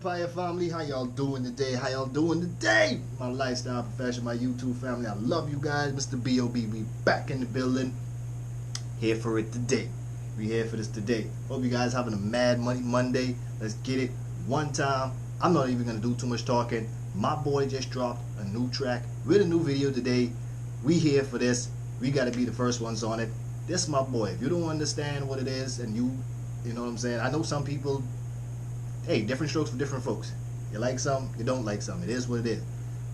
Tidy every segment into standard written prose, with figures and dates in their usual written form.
Empire family, how y'all doing today? How y'all doing today? My lifestyle profession, my YouTube family, I love you guys. Mr. B.O.B. we back in the building. Here for it today. We here for this today. Hope you guys having a Mad Money Monday. Let's get it one time. I'm not even gonna do too much talking. My boy just dropped a new track with a new video today. We here for this. We gotta be the first ones on it. This my boy. If you don't understand what it is and you know what I'm saying, I know some people, hey, different strokes for different folks. You like something, you don't like something. It is what it is.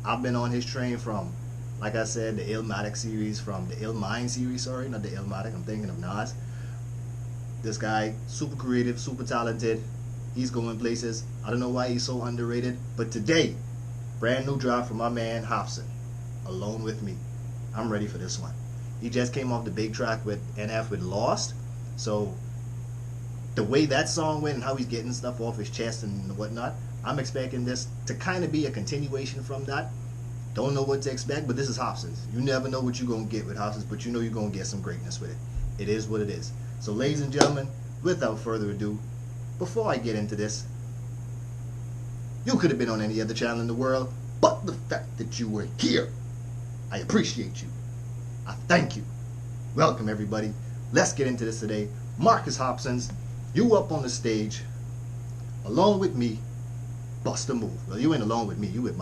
I've been on his train from, like I said, the Illmatic series, from the Illmind series, sorry, not the Illmatic, I'm thinking of Nas. This guy, super creative, super talented. He's going places. I don't know why he's so underrated. But today, brand new drop from my man Hopsin, Alone With Me. I'm ready for this one. He just came off the big track with NF with Lost. So the way that song went and how he's getting stuff off his chest and whatnot, I'm expecting this to kind of be a continuation from that. Don't know what to expect, but this is Hopsin's. You never know what you're going to get with Hopsin's, but you know you're going to get some greatness with it. It is what it is. So ladies and gentlemen, without further ado, before I get into this, you could have been on any other channel in the world, but the fact that you were here, I appreciate you. I thank you. Welcome everybody. Let's get into this today. Marcus Hopsin's, you up on the stage, alone with me, bust a move. Well, you ain't alone with me, you with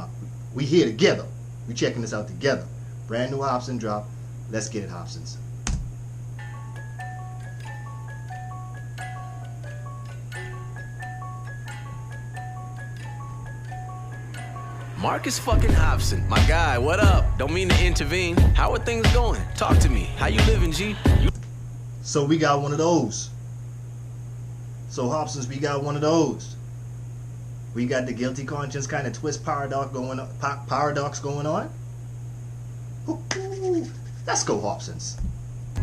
we here together. We checking this out together. Brand new Hopsin drop. Let's get it, Hopsin's. Marcus fucking Hopsin, my guy, what up? Don't mean to intervene. How are things going? Talk to me. How you living, G? So we got one of those. So Hopsin's, we got one of those. We got the guilty conscience kind of twist paradox going on. Ooh, let's go, Hopsin's.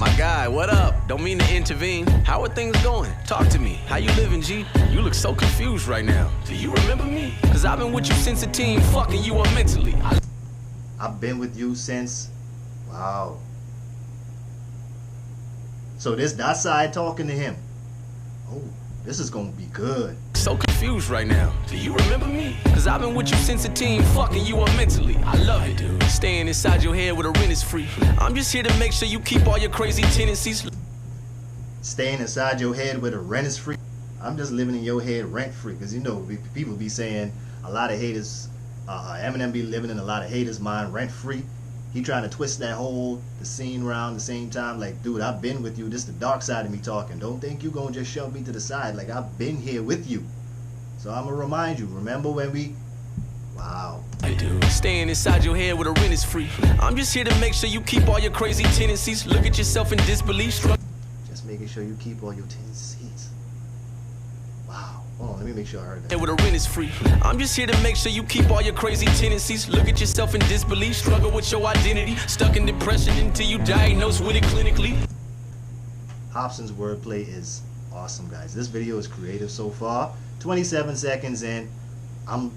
My guy, what up? Don't mean to intervene. How are things going? Talk to me. How you living, G? You look so confused right now. Do you remember me? Cause I've been with you since a teen, fucking you up mentally. I've been with you since, wow. So that side talking to him. Oh, this is gonna be good. So confused right now. Do you remember me? Cause I've been with you since a teen, fucking you up mentally. I love it, dude. Staying inside your head with a rent is free. I'm just here to make sure you keep all your crazy tendencies. Staying inside your head with a rent is free. I'm just living in your head rent free. Cause you know, people be saying a lot of haters, Eminem be living in a lot of haters' mind rent free. He trying to twist that whole the scene around the same time. Like, dude, I've been with you. This is the dark side of me talking. Don't think you gonna just shove me to the side. Like, I've been here with you. So I'm gonna remind you. Remember when we, wow. I do. Staying inside your head with a rent is free. I'm just here to make sure you keep all your crazy tendencies. Look at yourself in disbelief. Just making sure you keep all your tendencies. Wow. Hold on, let me make sure I heard that. With a rent is free. I'm just here to make sure you keep all your crazy tendencies. Look at yourself in disbelief. Struggle with your identity. Stuck in depression until you diagnose with it clinically. Hopsin's wordplay is awesome, guys. This video is creative so far. 27 seconds in. I'm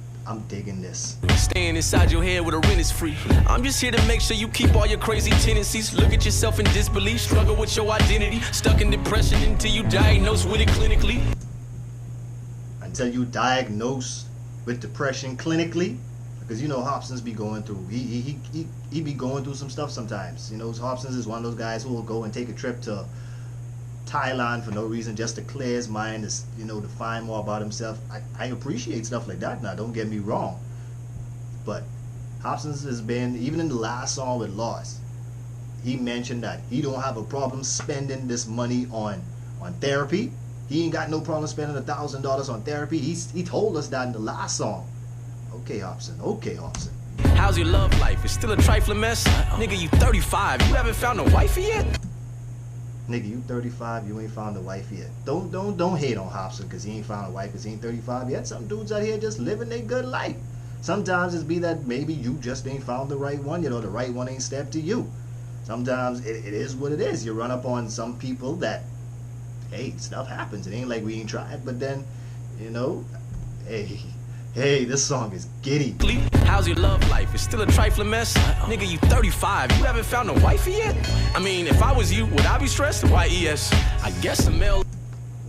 digging this. Staying inside your head with a rent is free. I'm just here to make sure you keep all your crazy tendencies. Look at yourself in disbelief. Struggle with your identity. Stuck in depression until you diagnose with it clinically. Until you diagnose with depression clinically, because you know Hopsin's be going through, he be going through some stuff sometimes. You know, Hopsin's is one of those guys who will go and take a trip to Thailand for no reason, just to clear his mind, you know, to find more about himself. I appreciate stuff like that. Now, don't get me wrong, but Hopsin's has been, even in the last song with Lost, he mentioned that he don't have a problem spending this money on therapy. He ain't got no problem spending $1,000 on therapy. He told us that in the last song. Okay, Hopsin. Okay, Hopsin. How's your love life? It's still a trifling mess? Nigga, you 35. You haven't found a wifey yet? Nigga, you 35. You ain't found a wife yet. Don't hate on Hopsin because he ain't found a wife because he ain't 35 yet. Some dudes out here just living their good life. Sometimes it's be that maybe you just ain't found the right one. You know, the right one ain't stepped to you. Sometimes it is what it is. You run up on some people that, hey, stuff happens. It ain't like we ain't tried, but then, you know, hey, this song is giddy. How's your love life? It's still a trifling mess? Nigga, you 35. You haven't found a wifey yet? I mean, if I was you, would I be stressed? YES. I guess a male.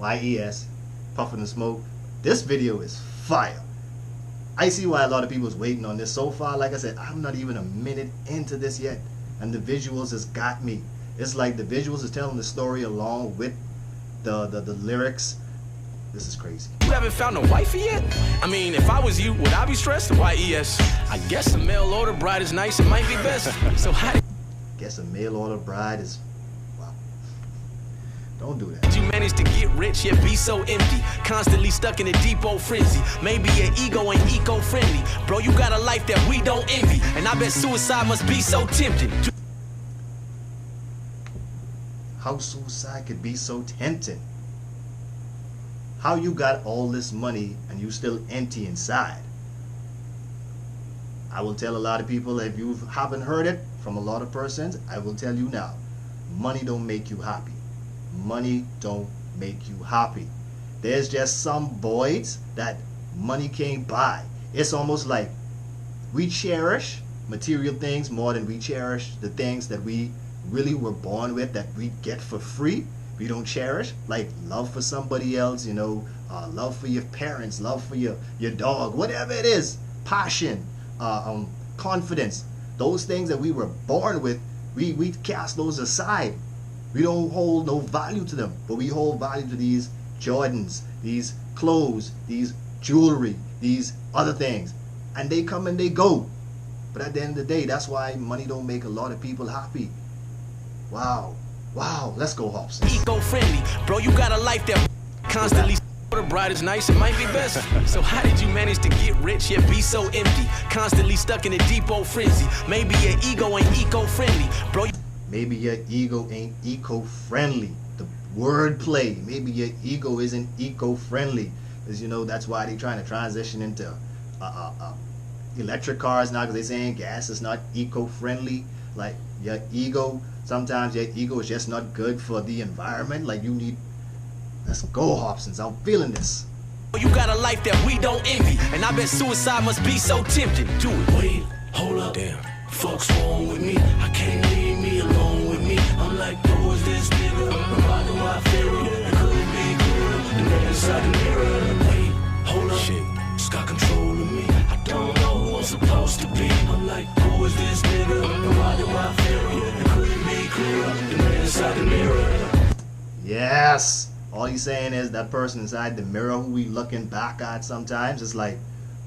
YES. Puffing the smoke. This video is fire. I see why a lot of people is waiting on this. So far, like I said, I'm not even a minute into this yet, and the visuals has got me. It's like the visuals is telling the story along with the lyrics. This is crazy. You haven't found a wifey yet? I mean, if I was you, would I be stressed? Y-E-S. I guess a mail order bride is nice and might be best. So how did Guess a mail order bride is, wow. Don't do that. you manage to get rich yet be so empty? Constantly stuck in a deep old frenzy. Maybe your ego ain't eco-friendly. Bro, you got a life that we don't envy. And I bet suicide must be so tempting. How suicide could be so tempting? How you got all this money and you still empty inside? I will tell a lot of people, if you haven't heard it from a lot of persons, I will tell you now. Money don't make you happy. Money don't make you happy. There's just some voids that money can't buy. It's almost like we cherish material things more than we cherish the things that we really were born with, that we get for free. We don't cherish, like love for somebody else, you know, love for your parents, love for your dog, whatever it is, passion, confidence. Those things that we were born with, we cast those aside. We don't hold no value to them, but we hold value to these Jordans, these clothes, these jewelry, these other things, and they come and they go. But at the end of the day, that's why money don't make a lot of people happy. Wow. Wow, let's go, Hopsin. Eco-friendly. Bro, you got a life that constantly the bride is nice and might be best. So how did you manage to get rich yet be so empty? Constantly stuck in a deep old frenzy. Maybe your ego ain't eco-friendly. Bro, maybe your ego ain't eco-friendly. The word play. Maybe your ego isn't eco-friendly. Because, you know, that's why they're trying to transition into electric cars now, because they're saying gas is not eco-friendly. Like, your ego, sometimes your ego is just not good for the environment. Like, you need, let's go, Hopsins. I'm feeling this. you got a life that we don't envy, and I bet suicide must be so tempting. Do it. Wait, hold up. Damn. Fuck's wrong with me? I can't leave me alone with me. I'm like, who is this nigga? Why do I feel it? It couldn't be clearer. The man inside the mirror. Wait, hold up. Shit. It's got control of me. I don't know who I'm supposed to be. I'm like, who is this nigga? Why do I feel it? It couldn't be clearer. The man inside the mirror. Yes. All he's saying is that person inside the mirror who we looking back at sometimes is like,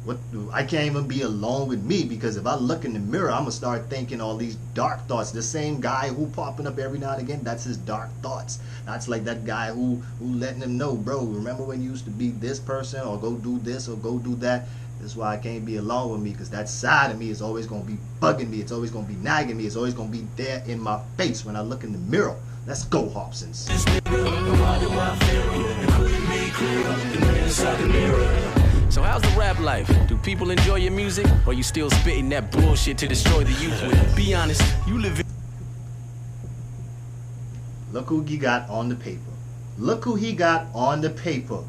what? I can't even be alone with me, because if I look in the mirror, I'm gonna start thinking all these dark thoughts. The same guy who popping up every now and again, that's his dark thoughts. That's like that guy who letting him know, bro, remember when you used to be this person, or go do this or go do that. That's why I can't be alone with me, because that side of me is always gonna be bugging me. It's always gonna be nagging me. It's always gonna be there in my face when I look in the mirror. Let's go, Hopsins. So how's the rap life? Do people enjoy your music, or you still spitting that bullshit to destroy the youth with? Be honest, you live in... Look who he got on the paper. Look who he got on the paper.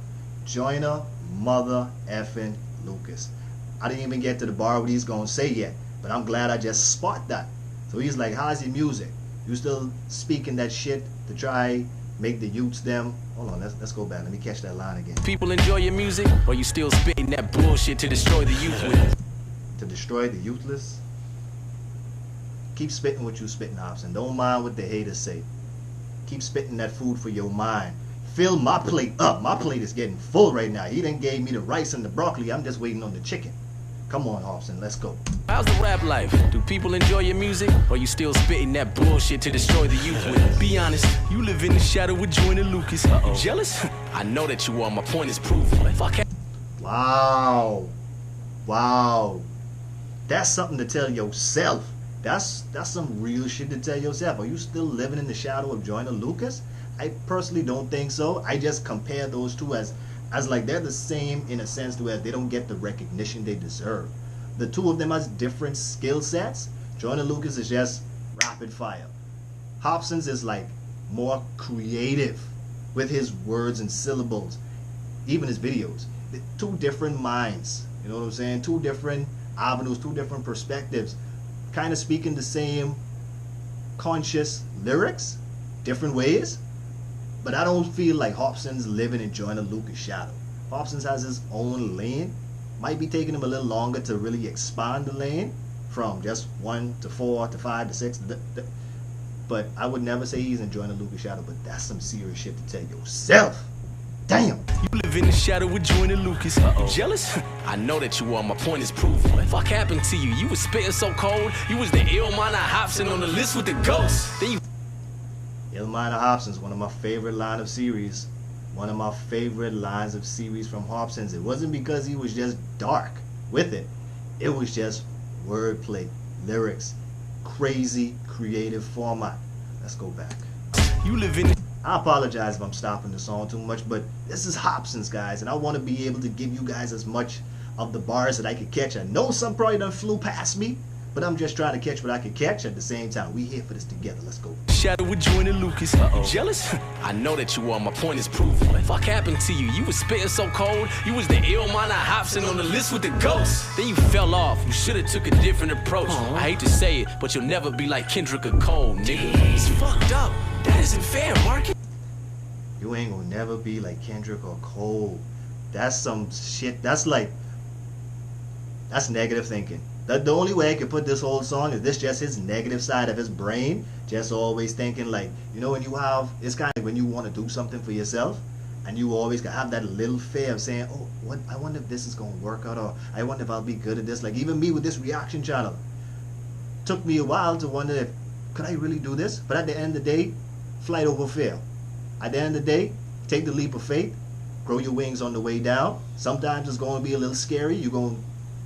Joyner mother effing Lucas. I didn't even get to the bar what he's gonna say yet, but I'm glad I just spot that. So he's like, how's your music? You still speaking that shit to try make the youths them? Hold on, let's go back. Let me catch that line again. People enjoy your music, or you still spitting that bullshit to destroy the youth with? To destroy the youthless? Keep spitting what you spitting, Hopsin. Don't mind what the haters say. Keep spitting that food for your mind. Fill my plate up. My plate is getting full right now. He done gave me the rice and the broccoli. I'm just waiting on the chicken. Come on, Hopsin, let's go. How's the rap life? Do people enjoy your music, or you still spitting that bullshit to destroy the youth with? Be honest, you live in the shadow with Joyner Lucas. You jealous? I know that you are. My point is proven. Fuck it. Wow. Wow. That's something to tell yourself. That's some real shit to tell yourself. Are you still living in the shadow of Joyner Lucas? I personally don't think so. I just compare those two as like they're the same in a sense to where they don't get the recognition they deserve. The two of them has different skill sets. Joyner Lucas is just rapid fire. Hopsins is like more creative with his words and syllables, even his videos. Two different minds, you know what I'm saying? Two different avenues, two different perspectives, kind of speaking the same conscious lyrics, different ways. But I don't feel like Hopsin's living in Joyner Lucas' shadow. Hopsins has his own lane. Might be taking him a little longer to really expand the lane from just 1 to 4 to 5 to 6. But I would never say he's enjoying the Lucas shadow. But that's some serious shit to tell yourself. Damn. You live in the shadow with Joyner Lucas. You jealous? I know that you are. My point is proof. What the fuck happened to you? You was spitting so cold. You was the ill minor Hopsin on the list with the ghosts. Then you Ill Minor Hopsin's one of my favorite line of series. One of my favorite lines of series from Hopsin's. It wasn't because he was just dark with it. It was just wordplay, lyrics, crazy creative format. Let's go back. You live in I apologize if I'm stopping the song too much, but this is Hopsin's, guys, and I want to be able to give you guys as much of the bars that I could catch. I know some probably done flew past me, but I'm just trying to catch what I could catch at the same time. We here for this together. Let's go. shadow with Joyner Lucas. You jealous? I know that you are. My point is proof. What the fuck happened to you? You was spitting so cold. You was the ill minor Hopsin on the list with the ghosts. Then you fell off. You should have took a different approach. I hate to say it, but you'll never be like Kendrick or Cole, nigga. It's fucked up. That isn't fair, Marcus. You ain't gonna never be like Kendrick or Cole. That's some shit. That's negative thinking. The only way I could put this whole song is this just his negative side of his brain, just always thinking like, you know, when you have, it's kind of when you want to do something for yourself and you always have that little fear of saying, oh, what, I wonder if this is going to work out, or I wonder if I'll be good at this. Like even me with this reaction channel, took me a while to wonder if, could I really do this? But at the end of the day, flight over fear. At the end of the day, take the leap of faith, grow your wings on the way down. Sometimes it's going to be a little scary. You're going to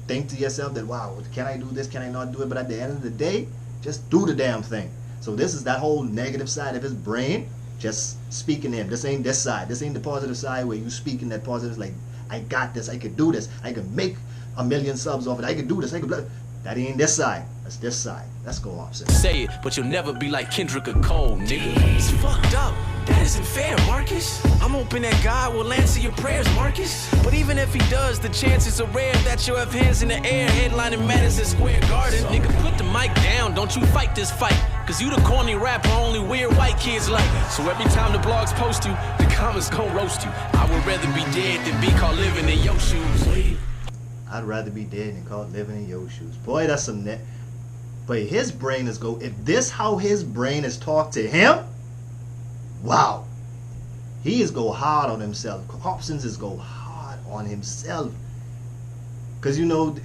think to yourself that, wow, can I do this? Can I not do it? But at the end of the day, just do the damn thing. So this is that whole negative side of his brain just speaking to him. This ain't this side. This ain't the positive side where you speaking that positive, like, I got this. I could do this. I could make 1 million subs off it. I could do this. I could. That ain't this side. That's this side. Let's go, Hopsin. Say it, but you'll never be like Kendrick or Cole, nigga. It's fucked up. That isn't fair, Marcus. I'm hoping that God will answer your prayers, Marcus. But even if he does, the chances are rare that you'll have hands in the air headlining Madison Square Garden. Nigga, put the mic down. Don't you fight this fight. Cause you the corny rapper only weird white kids like. So every time the blogs post you, the comments gon' roast you. I would rather be dead than be caught living in your shoes. I'd rather be dead than caught living in your shoes. Boy, that's some net. But his brain is go. If this how his brain is talk to him, wow, he is go hard on himself. Hopsin's is go hard on himself. Cause you know,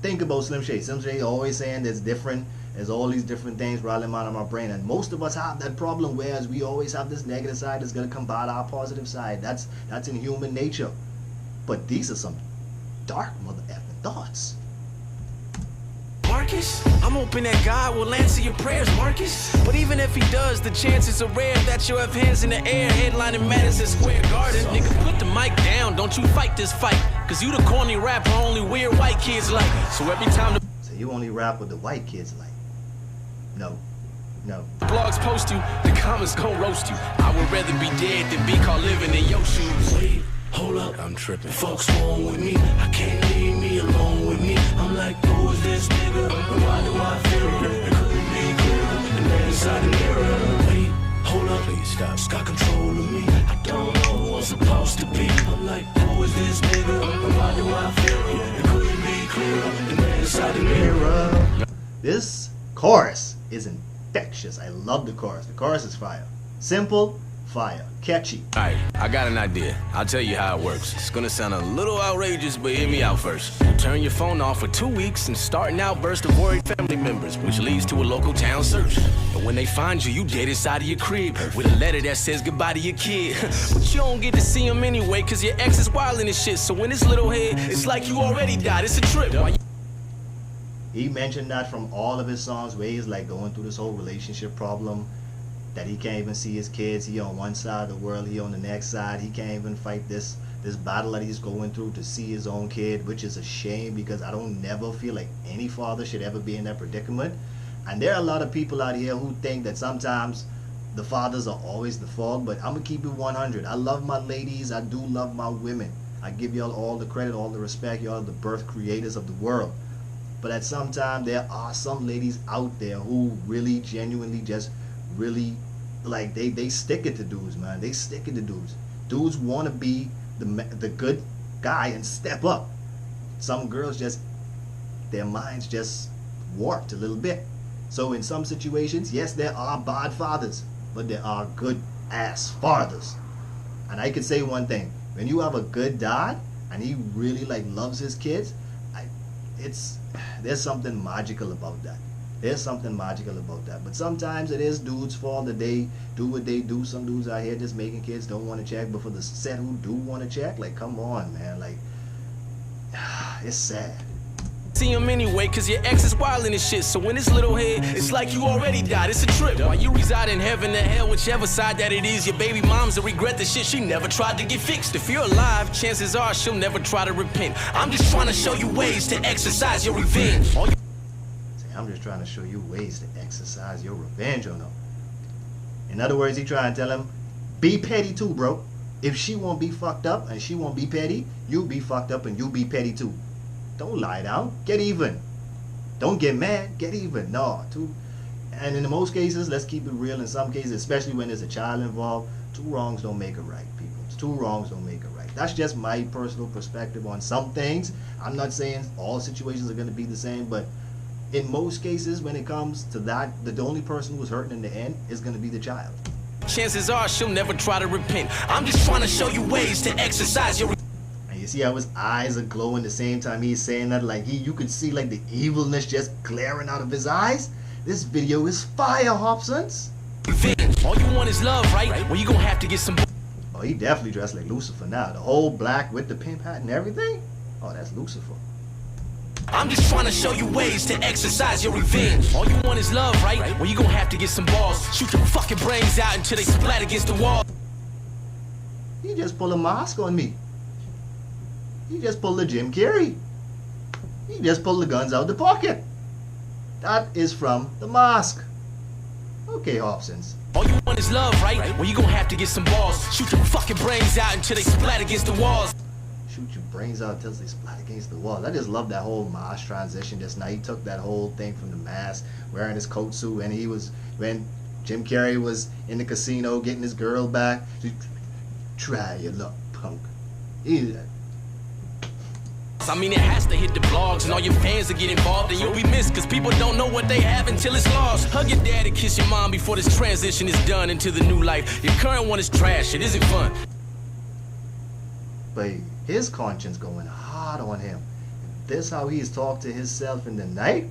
think about Slim Shady. Slim Shady always saying there's different. There's all these different things rattling out of my brain, and most of us have that problem. Whereas we always have this negative side that's gonna combat our positive side. That's in human nature. But these are some dark mother effing thoughts. Marcus, I'm hoping that God will answer your prayers, Marcus. But even if he does, the chances are rare that you'll have hands in the air headlining Madison Square Garden. Nigga, put the mic down. Don't you fight this fight. Cause you the corny rapper only weird white kids like. So every time the So you only rap with the white kids like. No. blogs post you, the comments gon' roast you. I would rather be dead than be caught living in your shoes. Wait, hold up, I'm tripping. Folks wrong with me, I can't leave me alone with me. I'm like, who is this nigga? Why do I feel it? It couldn't be clearer. The man inside the mirror. Wait, hold up, please stop. It's got control of me. I don't know who I'm supposed to be. I'm like, who is this nigga? Why do I feel it? It couldn't be clearer. The man inside the mirror. This chorus is infectious. I love the chorus. The chorus is fire. Simple, fire. Catchy. Alright, I got an idea. I'll tell you how it works. It's gonna sound a little outrageous, but hear me out first. Turn your phone off for 2 weeks and start an outburst of worried family members, which leads to a local town search. And when they find you, you dead inside of your crib with a letter that says goodbye to your kid. But you don't get to see him anyway, cause your ex is wildin' and shit. So in his little head, it's like you already died. It's a trip. He mentioned that from all of his songs where he's like going through this whole relationship problem, that he can't even see his kids. He on one side of the world, he on the next side. He can't even fight this battle that he's going through to see his own kid, which is a shame because I don't never feel like any father should ever be in that predicament. And there are a lot of people out here who think that sometimes the fathers are always the fault, but I'm gonna keep it 100. I love my ladies. I do love my women. I give y'all all the credit, all the respect. Y'all are the birth creators of the world. But at some time, there are some ladies out there who really genuinely just really, like, they stick it to dudes, man. They stick it to dudes. Dudes want to be the good guy and step up. some girls just, their minds just warped a little bit. So in some situations, yes, there are bad fathers, but there are good ass fathers. And I can say one thing: when you have a good dad and he really like loves his kids, there's something magical about that. There's something magical about that. But sometimes it is dudes' fault that they do what they do. Some dudes out here just making kids don't want to check, but for the set who do want to check, like, come on, man, like, it's sad. See him anyway, cause your ex is wild in this shit. So in his little head, it's like you already died. It's a trip. While you reside in heaven or hell, whichever side that it is, your baby mom's a regret the shit she never tried to get fixed. If you're alive, chances are she'll never try to repent. I'm just trying to show you ways to exercise your revenge. I'm just trying to show you ways to exercise your revenge on them. In other words, he trying to tell him, be petty too, bro. If she won't be fucked up and she won't be petty, you be fucked up and you be petty too. Don't lie down. Get even. Don't get mad. Get even. No. And in most cases, let's keep it real. In some cases, especially when there's a child involved, two wrongs don't make a right, people. Two wrongs don't make a right. That's just my personal perspective on some things. I'm not saying all situations are going to be the same, but in most cases, when it comes to that, the only person who's hurting in the end is going to be the child. Chances are she'll never try to repent. I'm just trying to show you ways to exercise your. And you see how his eyes are glowing the same time he's saying that, like you could see like the evilness just glaring out of his eyes. This video is fire, Hopsins. Revenge. All you want is love, right? Well, you gonna have to get some. Oh, he definitely dressed like Lucifer now. The whole black with the pimp hat and everything. Oh, that's Lucifer. I'm just trying to show you ways to exercise your revenge. All you want is love, right? Well, you gonna have to get some balls. Shoot your fucking brains out until they splat against the wall. He just pulled a mask on me. He just pulled the Jim Carrey. He just pulled the guns out of the pocket. That is from The Mask. Okay, Hopsins. All you want is love, right? Well, you gonna have to get some balls. Shoot your fucking brains out until they splat against the walls. Shoot your brains out until they splat against the wall. I just love that whole Mask transition just now. He took that whole thing from The Mask, wearing his coat suit, and he was, when Jim Carrey was in the casino getting his girl back, try your luck, punk. I mean, it has to hit the blogs, and all your fans will get involved, and you'll be missed, cause people don't know what they have until it's lost. Hug your dad and kiss your mom before this transition is done into the new life. Your current one is trash, it isn't fun. But his conscience going hard on him. This how he's talked to himself in the night.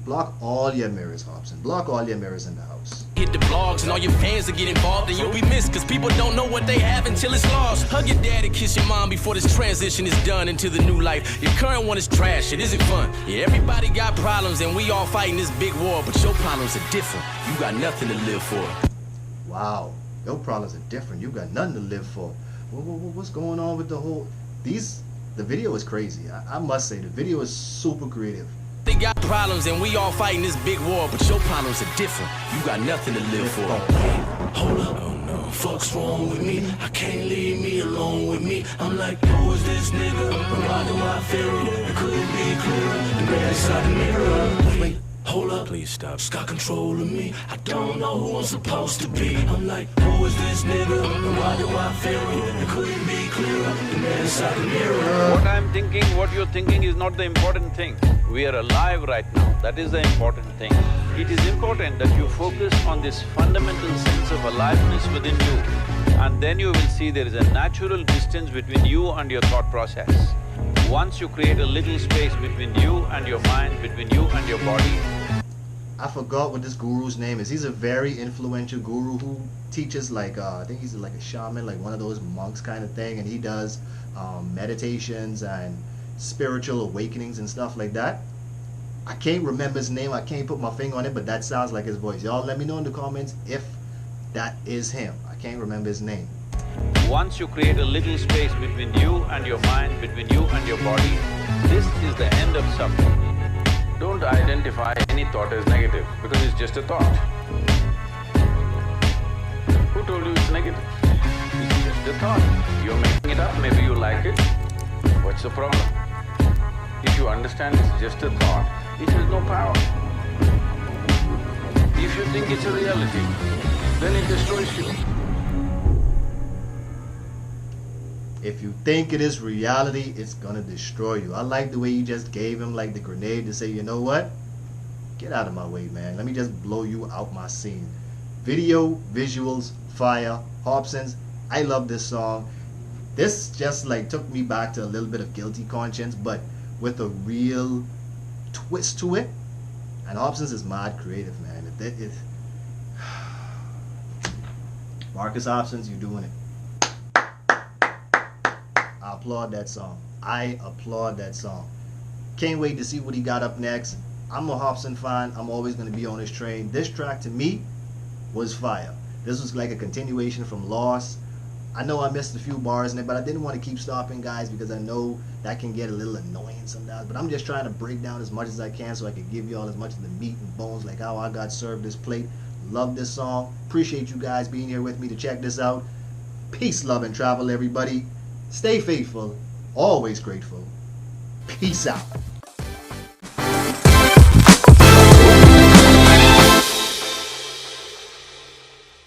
Block all your mirrors, Hopsin. Block all your mirrors in the house. Hit the blogs and all your fans will get involved, and you'll be missed, cause people don't know what they have until it's lost. Hug your dad and kiss your mom before this transition is done into the new life. Your current one is trash, it isn't fun. Yeah, everybody got problems and we all fighting this big war, but your problems are different. You got nothing to live for. Wow, your problems are different. You got nothing to live for. What's going on with the whole... The video is crazy. I must say, the video is super creative. They got problems and we all fighting this big war, but your problems are different. You got nothing to live for. Hold up, oh no, fuck's wrong with me? I can't leave me alone with me. I'm like, who is this nigga? Why do I feel it? It couldn't be clearer. The man inside the mirror. Wait, hold up, please stop. It's got control of me. I don't know who I'm supposed to be. I'm like, who is this nigga? Why do I feel it? It couldn't be clearer. The man inside the mirror. What I'm thinking, what you're thinking is not the important thing. We are alive right now, that is the important thing. It is important that you focus on this fundamental sense of aliveness within you, and then you will see there is a natural distance between you and your thought process. Once you create a little space between you and your mind, between you and your body. I forgot what this guru's name is. He's a very influential guru who teaches like, I think he's like a shaman, like one of those monks kind of thing, and he does meditations and spiritual awakenings and stuff like that. I can't remember his name. I can't put my finger on it, but that sounds like his voice. Y'all let me know in the comments if that is him. I can't remember his name. Once you create a little space between you and your mind, between you and your body, this is the end of suffering. Don't identify any thought as negative, because it's just a thought. Who told you it's negative? It's just a thought. You're making it up, maybe you like it. What's the problem? If you understand it's just a thought, it has no power. If you think it's a reality, then it destroys you. If you think it is reality, it's gonna destroy you. I like the way you just gave him like the grenade to say, you know what? Get out of my way, man. Let me just blow you out my scene. Video, visuals, fire, Hopsins. I love this song. This just like took me back to a little bit of Guilty Conscience, but with a real twist to it. And Hopsins is mad creative, man. Marcus Hopsins, you doing it. I applaud that song. I applaud that song. Can't wait to see what he got up next. I'm a Hopsin fan. I'm always going to be on his train. This track to me was fire. This was like a continuation from Lost. I know I missed a few bars in it, but I didn't want to keep stopping, guys, because I know that can get a little annoying sometimes. But I'm just trying to break down as much as I can so I can give y'all as much of the meat and bones, like how I got served this plate. Love this song. Appreciate you guys being here with me to check this out. Peace, love, and travel, everybody. Stay faithful. Always grateful. Peace out.